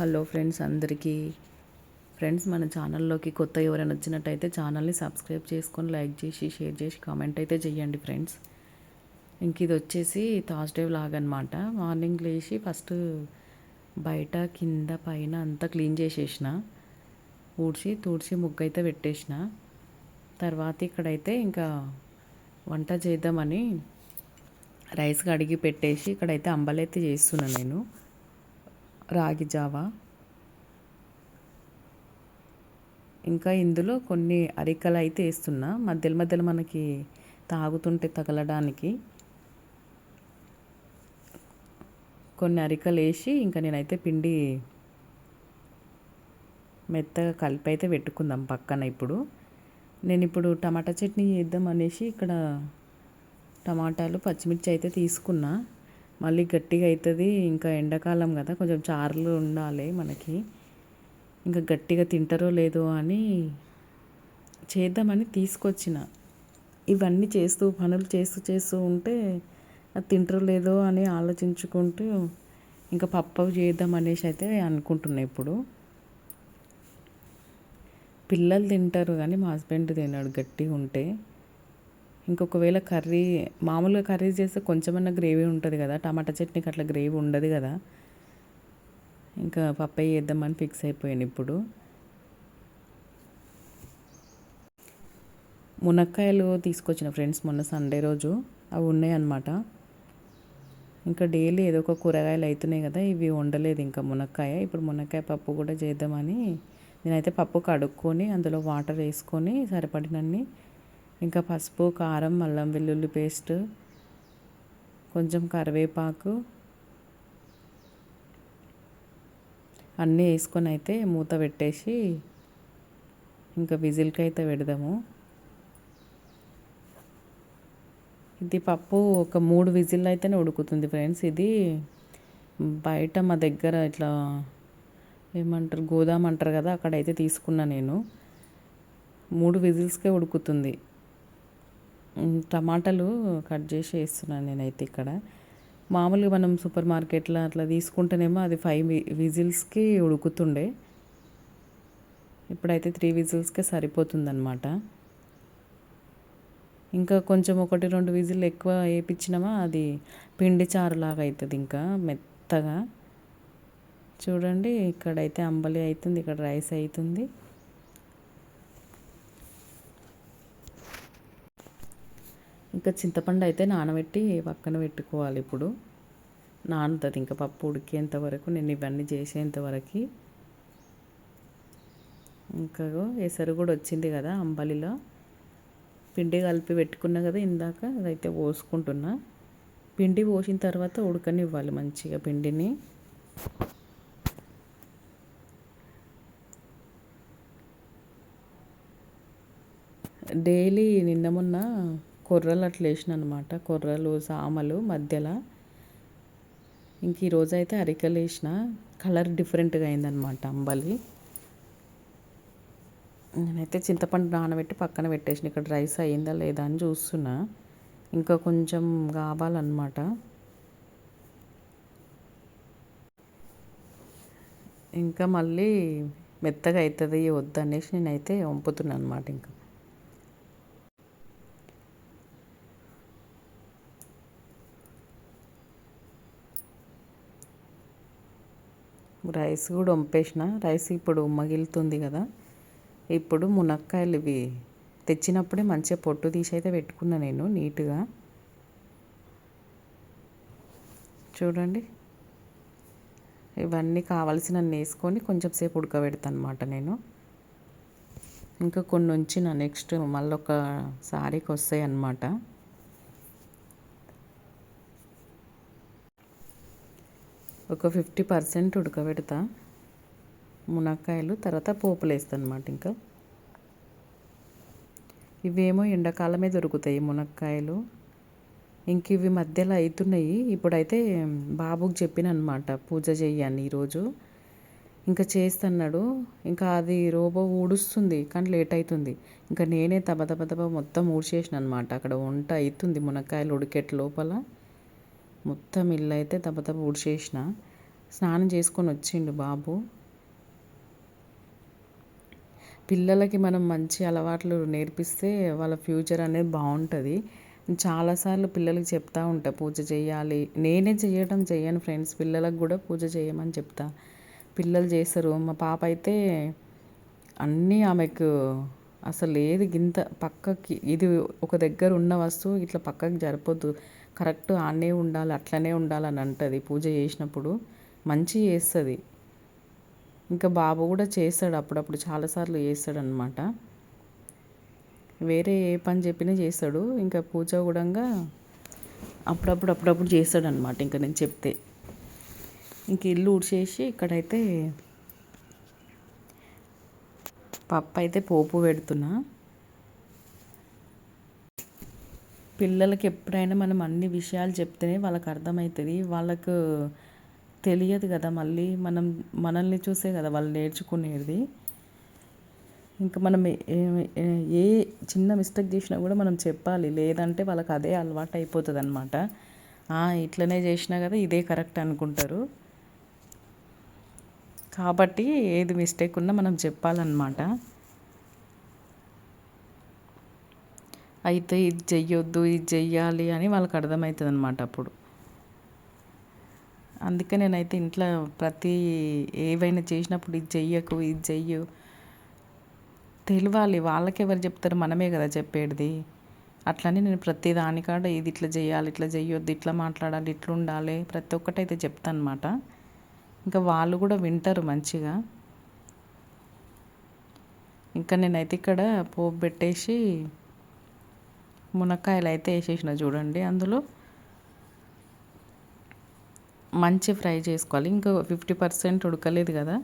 Hello friends అందరికీ. Friends మన ఛానల్లోకి కొత్త ఎవరైనా వచ్చినట్టయితే ఛానల్ని సబ్స్క్రైబ్ చేసుకొని లైక్ చేసి షేర్ చేసి కామెంట్ అయితే చేయండి ఫ్రెండ్స్. ఇంక ఇది వచ్చేసి థర్స్డే వ్లాగ్ అనమాట. మార్నింగ్ లేచి ఫస్ట్ బయట కింద పైన అంతా క్లీన్ చేసేసిన, తుడిచి ముగ్గు అయితే పెట్టేసిన. తర్వాత ఇక్కడైతే ఇంకా వంట చేద్దామని రైస్ కడిగి పెట్టేసి ఇక్కడైతే అంబలైతే చేస్తున్నాను నేను, రాగి జావా. ఇంకా ఇందులో కొన్ని అరికలు అయితే వేస్తున్నా, మధ్యలో మధ్యలో మనకి తాగుతుంటే తగలడానికి కొన్ని అరికలు వేసి ఇంకా నేనైతే పిండి మెత్తగా కలిపి అయితే పెట్టుకుందాం పక్కన. నేను టమాటా చట్నీ చేద్దాం అనేసి ఇక్కడ టమాటాలు పచ్చిమిర్చి అయితే తీసుకున్నా. మళ్ళీ గట్టిగా అవుతుంది, ఇంకా ఎండాకాలం కదా, కొంచెం చారులు ఉండాలి మనకి. ఇంకా గట్టిగా తింటారో లేదో అని చేద్దామని తీసుకొచ్చిన. ఇవన్నీ పనులు చేస్తూ ఉంటే అది తింటారో లేదో అని ఆలోచించుకుంటూ ఇంకా పప్పు చేద్దాం అనేసి అయితే అనుకుంటున్నా. పిల్లలు తింటారు కానీ మా హస్బెండ్ తిన్నాడు గట్టిగా ఉంటే. ఇంకొకవేళ మామూలుగా కర్రీ చేస్తే కొంచెమన్నా గ్రేవీ ఉంటుంది కదా, టమాటా చట్నీకి అట్లా గ్రేవీ ఉండదు కదా. ఇంకా పప్పు చేద్దామని ఫిక్స్ అయిపోయాను. మునక్కాయలు తీసుకొచ్చిన ఫ్రెండ్స్ మొన్న సండే రోజు, అవి ఉన్నాయన్నమాట. ఇంకా డైలీ ఏదో ఒక కూరగాయలు అవుతున్నాయి కదా, ఇవి వండలేదు ఇంకా మునక్కాయ. మునక్కాయ పప్పు కూడా చేద్దామని నేనైతే పప్పు కడుక్కొని అందులో వాటర్ వేసుకొని సరిపడినన్ని, ఇంకా పసుపు, కారం, అల్లం వెల్లుల్లి పేస్ట్, కొంచెం కరివేపాకు అన్నీ వేసుకొని అయితే మూత పెట్టేసి ఇంకా విజిల్కి అయితే పెడదాము. ఇది పప్పు ఒక 3 విజిల్ అయితేనే ఉడుకుతుంది ఫ్రెండ్స్. ఇది బయట మా దగ్గర ఇట్లా ఏమంటారు, గోదాం అంటారు కదా, అక్కడైతే తీసుకున్నా నేను. 3 విజిల్స్కే ఉడుకుతుంది. టమాటాలు కట్ చేసి వేస్తున్నాను నేనైతే ఇక్కడ. మామూలుగా మనం సూపర్ మార్కెట్లో అట్లా తీసుకుంటేనేమో అది 5 విజిల్స్కి ఉడుకుతుండే. ఇప్పుడైతే 3 విజిల్స్కే సరిపోతుందన్నమాట. ఇంకా కొంచెం 1-2 విజిల్ ఎక్కువ వేయించినామా అది పిండి చారులాగా అవుతుంది, ఇంకా మెత్తగా. చూడండి, ఇక్కడైతే అంబలి అవుతుంది, ఇక్కడ రైస్ అవుతుంది. ఇంకా చింతపండు అయితే నానబెట్టి పక్కన పెట్టుకోవాలి. నానుతుంది ఇంకా పప్పు ఉడికేంత వరకు, నేను ఇవన్నీ చేసేంతవరకు. ఇంకా ఎసరు కూడా వచ్చింది కదా అంబలిలో, పిండి కలిపి పెట్టుకున్నా కదా ఇందాక, అదైతే పోసుకుంటున్నా. పిండి పోసిన తర్వాత ఉడకనివ్వాలి మంచిగా పిండిని. డైలీ నిన్న మొన్న కొర్రలు అట్లా వేసిన అనమాట, కొర్రలు సామలు మధ్యలో. ఇంక ఈరోజు అయితే అరికలు వేసిన, కలర్ డిఫరెంట్గా అయిందనమాట అంబలి. నేనైతే చింతపండు నానబెట్టి పక్కన పెట్టేసిన. ఇక్కడ రైస్ అయిందా లేదా అని చూస్తున్నా, ఇంకా కొంచెం కావాలన్నమాట. ఇంకా మళ్ళీ మెత్తగా అవుతుంది వద్దనేసి నేనైతే వంపుతున్నాను అనమాట. ఇంకా రైస్ కూడా వంపేసిన. రైస్ ఇప్పుడు మగిలుతుంది కదా. మునక్కాయలు ఇవి తెచ్చినప్పుడే మంచిగా పొట్టు తీసి అయితే పెట్టుకున్నా నేను నీట్గా. చూడండి, ఇవన్నీ కావాల్సినన్ని వేసుకొని కొంచెం సేపు ఉడకబెడతాను అనమాట నేను. ఇంకా కొన్ని ఉంచిన నెక్స్ట్ మళ్ళీ ఒకసారికి వస్తాయి అన్నమాట. ఒక 50% ఉడకబెడతా మునక్కాయలు, తర్వాత పోపులు వేస్తాను అనమాట. ఇంకా ఇవేమో ఎండాకాలమే దొరుకుతాయి మునక్కాయలు. ఇంక ఇవి మధ్యలో అవుతున్నాయి. ఇప్పుడైతే బాబుకి చెప్పిన అనమాట, పూజ చెయ్యని ఈరోజు. ఇంకా చేస్తున్నాడు. ఇంకా అది రోబో ఊడుస్తుంది కానీ లేట్ అవుతుంది. ఇంకా నేనే తబ మొత్తం ఊడ్చేసిన అనమాట. అక్కడ వంట అవుతుంది, మునక్కాయలు ఉడికేట లోపల మొత్తం ఇల్లు అయితే తబ ఊడ్చేసిన. స్నానం చేసుకొని వచ్చిండు బాబు. పిల్లలకి మనం మంచి అలవాట్లు నేర్పిస్తే వాళ్ళ ఫ్యూచర్ అనేది బాగుంటుంది. చాలాసార్లు పిల్లలకి చెప్తా ఉంటా పూజ చేయాలి. నేనే చేయను ఫ్రెండ్స్, పిల్లలకు కూడా పూజ చేయమని చెప్తా. పిల్లలు చేస్తారు. మా పాప అయితే అన్నీ ఆమెకు అసలు ఏది గింత పక్కకి ఇది ఒక దగ్గర ఉన్న వస్తువు ఇట్లా పక్కకి జరపొద్దు, కరెక్ట్ ఆనే ఉండాలి, అట్లనే ఉండాలని అంటుంది. పూజ చేసినప్పుడు మంచి చేస్తుంది. ఇంకా బాబు కూడా చేస్తాడు అప్పుడప్పుడు, చాలాసార్లు చేస్తాడనమాట. వేరే ఏ పని చెప్పినా చేస్తాడు. ఇంకా పూజ కూడా అప్పుడప్పుడు చేస్తాడనమాట ఇంకా నేను చెప్తే. ఇంక ఇల్లు ఊడ్చేసి ఇక్కడైతే పప్పు అయితే పోపు పెడుతున్నా. పిల్లలకి ఎప్పుడైనా మనం అన్ని విషయాలు చెప్తేనే వాళ్ళకి అర్థమవుతుంది. వాళ్ళకు తెలియదు కదా, మళ్ళీ మనల్ని చూసే కదా వాళ్ళు నేర్చుకునేది. ఇంకా మనం ఏ చిన్న మిస్టేక్ చేసినా కూడా మనం చెప్పాలి, లేదంటే వాళ్ళకి అదే అలవాటు అయిపోతుంది అనమాట. ఇట్లనే చేసినా కదా ఇదే కరెక్ట్ అనుకుంటారు. కాబట్టి ఏది మిస్టేక్ ఉన్నా మనం చెప్పాలన్నమాట. అయితే ఇది చెయ్యొద్దు, ఇది చెయ్యాలి అని వాళ్ళకి అర్థమవుతుంది అనమాట అప్పుడు. అందుకే నేనైతే ఇంట్లో ఏవైనా చేసినప్పుడు ఇది చెయ్యకు, ఇది చెయ్యు తెలియాలి. వాళ్ళకి ఎవరు చెప్తారు, మనమే కదా చెప్పేది. అట్లని నేను ప్రతి దానికాడ ఇది ఇట్లా చేయాలి, ఇట్లా చెయ్యొద్దు, ఇట్లా మాట్లాడాలి, ఇట్లా ఉండాలి, ప్రతి ఒక్కటైతే చెప్తాను అనమాట. ఇంకా వాళ్ళు కూడా వింటారు మంచిగా. ఇంకా నేనైతే ఇక్కడ పోపు పెట్టేసి మునక్కాయలు అయితే వేసేసిన చూడండి. అందులో మంచి ఫ్రై చేసుకోవాలి. ఇంకా 50% ఉడకలేదు కదా,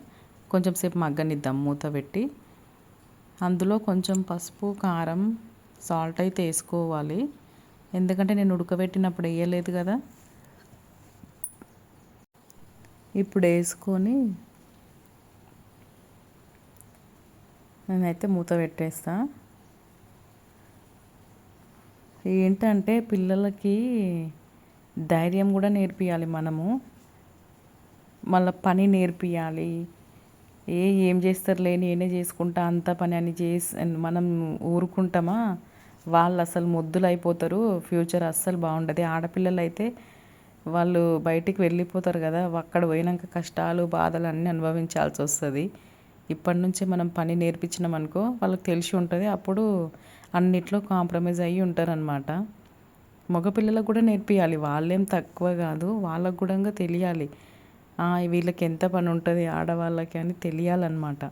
కొంచెం సేపు మగ్గనిద్దాం మూత పెట్టి. అందులో కొంచెం పసుపు, కారం, సాల్ట్ అయితే వేసుకోవాలి. ఎందుకంటే నేను ఉడకబెట్టినప్పుడు వేయలేదు కదా. ఇప్పుడు వేసుకొని నేనైతే మూత పెట్టేస్తా. ఏంటంటే పిల్లలకి ధైర్యం కూడా నేర్పియాలి మనము, మళ్ళీ పని నేర్పియాలి. ఏం చేస్తారులే నేనే చేసుకుంటా అంత పని అని మనం ఊరుకుంటామా, వాళ్ళు అసలు మొద్దులు అయిపోతారు. ఫ్యూచర్ అస్సలు బాగుండదు. ఆడపిల్లలు అయితే వాళ్ళు బయటికి వెళ్ళిపోతారు కదా, అక్కడ పోయినాక కష్టాలు బాధలు అన్నీ అనుభవించాల్సి వస్తుంది. ఇప్పటి నుంచే మనం పని నేర్పించినాం అనుకో వాళ్ళకి తెలిసి ఉంటుంది. అప్పుడు అన్నిట్లో కాంప్రమైజ్ అయ్యి ఉంటారనమాట. మగపిల్లలకు కూడా నేర్పియాలి, వాళ్ళేం తక్కువ కాదు, వాళ్ళకు కూడా తెలియాలి వీళ్ళకి ఎంత పని ఉంటుంది ఆడవాళ్ళకి అని తెలియాలన్నమాట.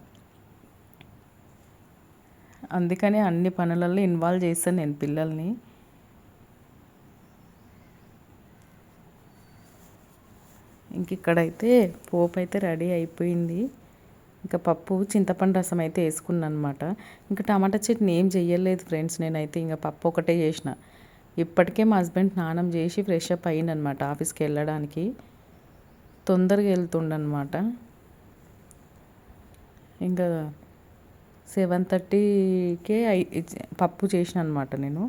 అందుకని అన్ని పనులలో ఇన్వాల్వ్ చేస్తాను నేను పిల్లల్ని. ఇంక ఇక్కడైతే పోపు అయితే రెడీ అయిపోయింది. ఇంకా పప్పు చింతపండు రసం అయితే వేసుకున్నాను అనమాట. ఇంకా టమాటా చట్నీ ఏం చెయ్యలేదు ఫ్రెండ్స్, నేనైతే ఇంకా పప్పు ఒకటే చేసిన. ఇప్పటికే మా హస్బెండ్ స్నానం చేసి ఫ్రెష్ అప్ అయ్యిందనమాట ఆఫీస్కి వెళ్ళడానికి. తొందరగా వెళ్తుండనమాట. ఇంకా 7:30కే పప్పు చేసిన అనమాట నేను.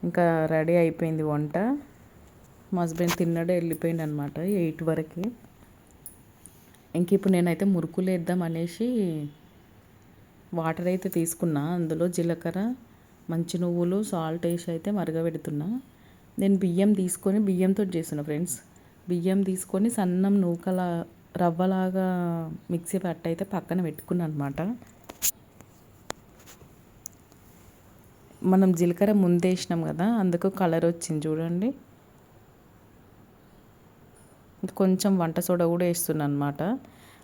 ఇంకా రెడీ అయిపోయింది వంట. మా హస్బెండ్ తిన్నాడే వెళ్ళిపోయింది అనమాట 8 వరకు. ఇంక ఇప్పుడు నేనైతే మురుకులు వేద్దాం అనేసి వాటర్ అయితే తీసుకున్నా. అందులో జీలకర్ర, మంచి నువ్వులు, సాల్ట్ వేసి అయితే మరగబెడుతున్నా. నేను బియ్యం తీసుకొని బియ్యంతో చేస్తున్నా ఫ్రెండ్స్. బియ్యం తీసుకొని సన్నం నూకల రవ్వలాగా మిక్సీ పట్టి అయితే పక్కన పెట్టుకున్నాను అనమాట. మనం జీలకర్ర ముందు వేసినాం కదా, అందుకు కలర్ వచ్చింది చూడండి. కొంచెం వంట సోడా కూడా వేస్తున్నాను అనమాట.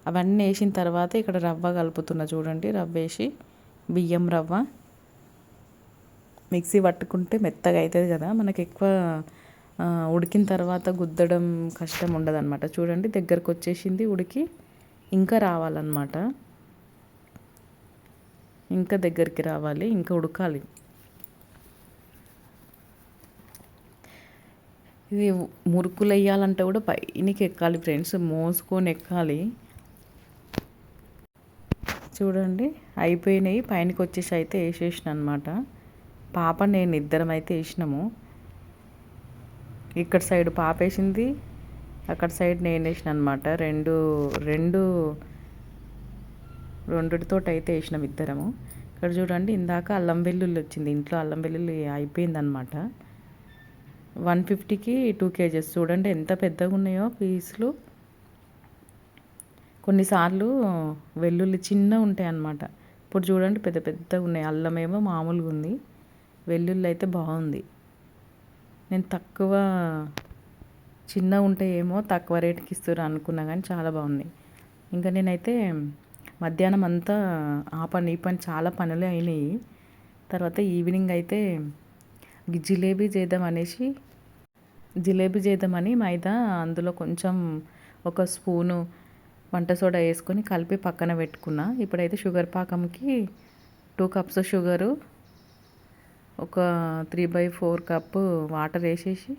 అవన్నీ వేసిన తర్వాత ఇక్కడ రవ్వ కలుపుతున్నా చూడండి. రవ్వ వేసి బియ్యం రవ్వ మిక్సీ పట్టుకుంటే మెత్తగా అవుతుంది కదా, మనకి ఎక్కువ ఉడికిన తర్వాత గుద్దడం కష్టం ఉండదు అనమాట. చూడండి దగ్గరకు వచ్చేసింది ఉడికి, ఇంకా రావాలన్నమాట. ఇంకా దగ్గరికి రావాలి, ఇంకా ఉడకాలి. ఇది మురుకులు వేయాలంటే కూడా పైనకి ఎక్కాలి ఫ్రెండ్స్, మోసుకొని ఎక్కాలి. చూడండి అయిపోయినాయి, పైనకి వచ్చేసి అయితే వేసేసిన అనమాట. పాప నేను ఇద్దరం అయితే వేసినాము. ఇక్కడ సైడ్ పాప వేసింది, అక్కడ సైడ్ నేను వేసిన అనమాట. రెండుతో అయితే వేసినాం ఇద్దరము. ఇక్కడ చూడండి, ఇందాక అల్లం వెల్లుల్లి వచ్చింది. ఇంట్లో అల్లం వెల్లుల్లి అయిపోయిందనమాట. 150కి 2 kgs. చూడండి ఎంత పెద్దగా ఉన్నాయో పీసులు. కొన్నిసార్లు వెల్లుల్లి చిన్న ఉంటాయి అన్నమాట. ఇప్పుడు చూడండి పెద్ద పెద్దగా ఉన్నాయి. అల్లం ఏమో మామూలుగా ఉంది, వెల్లుల్లి అయితే బాగుంది. నేను చిన్న ఉంటాయేమో తక్కువ రేటుకి ఇస్తారు అనుకున్నా, కానీ చాలా బాగుంది. ఇంకా నేనైతే మధ్యాహ్నం అంతా ఆ పని ఈ పని చాలా పనులే అయినాయి. తర్వాత ఈవినింగ్ అయితే జిలేబీ చేద్దామని మైదా, అందులో కొంచెం ఒక స్పూను వంట సోడా వేసుకొని కలిపి పక్కన పెట్టుకున్నా. ఇప్పుడైతే షుగర్ పాకంకి 2 cups షుగరు, ఒక 3/4 కప్పు వాటర్ వేసేసి,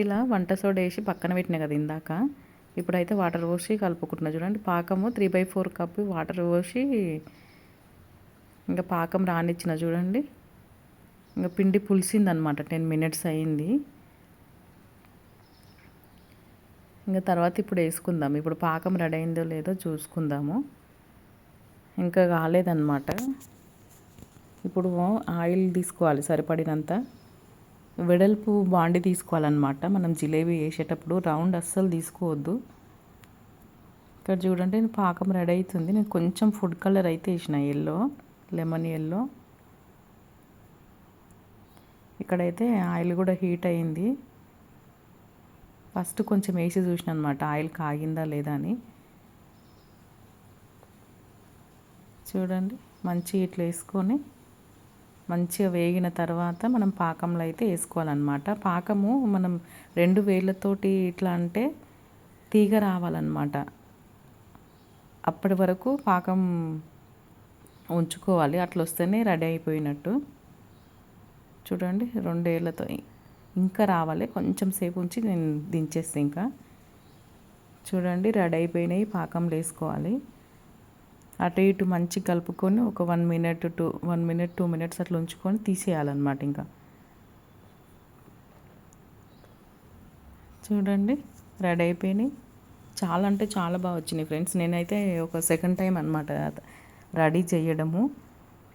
ఇలా వంట సోడా వేసి పక్కన పెట్టినా కదా ఇందాక. ఇప్పుడైతే వాటర్ పోసి కలుపుకుంటున్నా. చూడండి పాకము 3/4 కప్పు వాటర్ పోసి ఇంకా పాకం రానిచ్చిన. చూడండి ఇంకా పిండి పులిసిందనమాట. 10 minutes అయింది. ఇంకా తర్వాత ఇప్పుడు వేసుకుందాం. ఇప్పుడు పాకం రెడీ అయిందో లేదో చూసుకుందాము. ఇంకా కాలేదన్నమాట. ఇప్పుడు ఆయిల్ తీసుకోవాలి సరిపడినంత. వెడల్పు బాండి తీసుకోవాలన్నమాట. మనం జిలేబీ వేసేటప్పుడు రౌండ్ అస్సలు తీసుకోవద్దు. ఇక్కడ చూడండి పాకం రెడీ అవుతుంది. నేను కొంచెం ఫుడ్ కలర్ అయితే వేసిన, లెమన్ ఎల్లో. ఇక్కడైతే ఆయిల్ కూడా హీట్ అయింది. ఫస్ట్ కొంచెం వేసి చూసిన అనమాట ఆయిల్ కాగిందా లేదా అని. చూడండి మంచిగా ఇట్లా వేసుకొని మంచిగా వేగిన తర్వాత మనం పాకంలో అయితే వేసుకోవాలన్నమాట. పాకము మనం 2 వేళ్ళతోటి ఇట్లా అంటే తీగ రావాలన్నమాట. అప్పటి వరకు పాకం ఉంచుకోవాలి. అట్లా వస్తేనే రెడీ అయిపోయినట్టు. చూడండి 2 వేళ్ళతో ఇంకా రావాలి. కొంచెం సేపు ఉంచి నేను దించేస్తే ఇంకా. చూడండి రెడీ అయిపోయినాయి. పాకంలో వేసుకోవాలి. అటు ఇటు మంచిగా కలుపుకొని ఒక 1 minute 2 minutes అట్లా ఉంచుకొని తీసేయాలన్నమాట. ఇంకా చూడండి రెడీ అయిపోయినాయి. చాలా అంటే చాలా బాగా వచ్చినాయి ఫ్రెండ్స్. నేనైతే ఒక సెకండ్ టైం అనమాట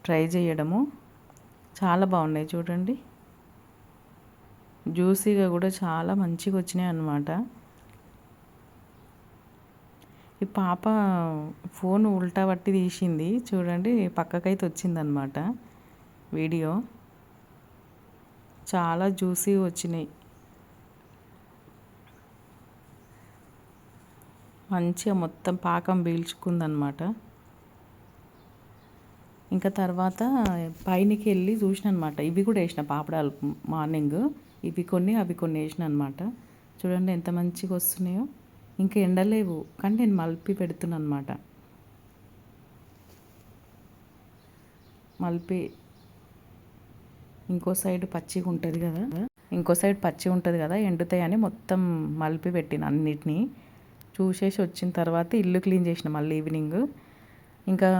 ట్రై చేయడము. చాలా బాగున్నాయి. చూడండి జ్యూసీగా కూడా చాలా మంచిగా వచ్చినాయి అన్నమాట. ఈ పాప ఫోన్ ఉల్టా పట్టి తీసింది. చూడండి పక్కకైతే వచ్చిందనమాట వీడియో. చాలా జ్యూసీ వచ్చినాయి. మంచిగా మొత్తం పాకం పీల్చుకుందనమాట. ఇంకా తర్వాత పైనకి వెళ్ళి చూసిన అనమాట. ఇవి కూడా వేసిన పాపడాలు మార్నింగ్. ఇవి కొన్ని అవి కొన్ని వేసిన అనమాట. చూడండి ఎంత మంచిగా వస్తున్నాయో. ఇంకా ఎండలేవు కానీ నేను మలిపి పెడుతున్నాను అనమాట. ఇంకో సైడ్ పచ్చిగా ఉంటుంది కదా, ఎండుతాయని మొత్తం మలిపి పెట్టిన అన్నిటినీ. చూసేసి వచ్చిన తర్వాత ఇల్లు క్లీన్ చేసిన మళ్ళీ ఈవినింగ్. ఇంకా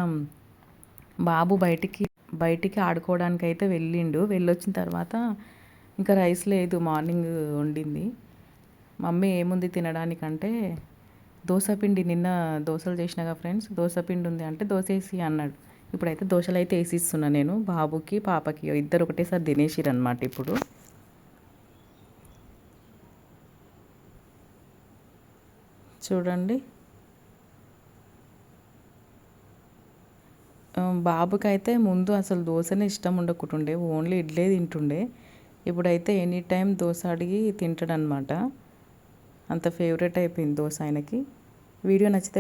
బాబు బయటికి ఆడుకోవడానికి అయితే వెళ్ళొచ్చిన తర్వాత ఇంకా రైస్ లేదు, మార్నింగ్ వండింది. మమ్మీ ఏముంది తినడానికంటే దోసపిండి, నిన్న దోశలు చేసినాగా ఫ్రెండ్స్, దోసపిండి ఉంది అంటే దోశ వేసి అన్నాడు. ఇప్పుడైతే దోశలు అయితే వేసిస్తున్నా నేను. బాబుకి పాపకి ఇద్దరు ఒకటేసారి తినేసిరు అనమాట. ఇప్పుడు చూడండి బాబుకైతే ముందు అసలు దోశనే ఇష్టం ఉండకుంటుండే, ఓన్లీ ఇడ్లీ తింటుండే. ఇప్పుడైతే ఎనీ టైం దోశ అడిగి తింటాడనమాట. అంత ఫేవరెట్ అయిపోయింది దోశ ఆయనకి. వీడియో నచ్చితే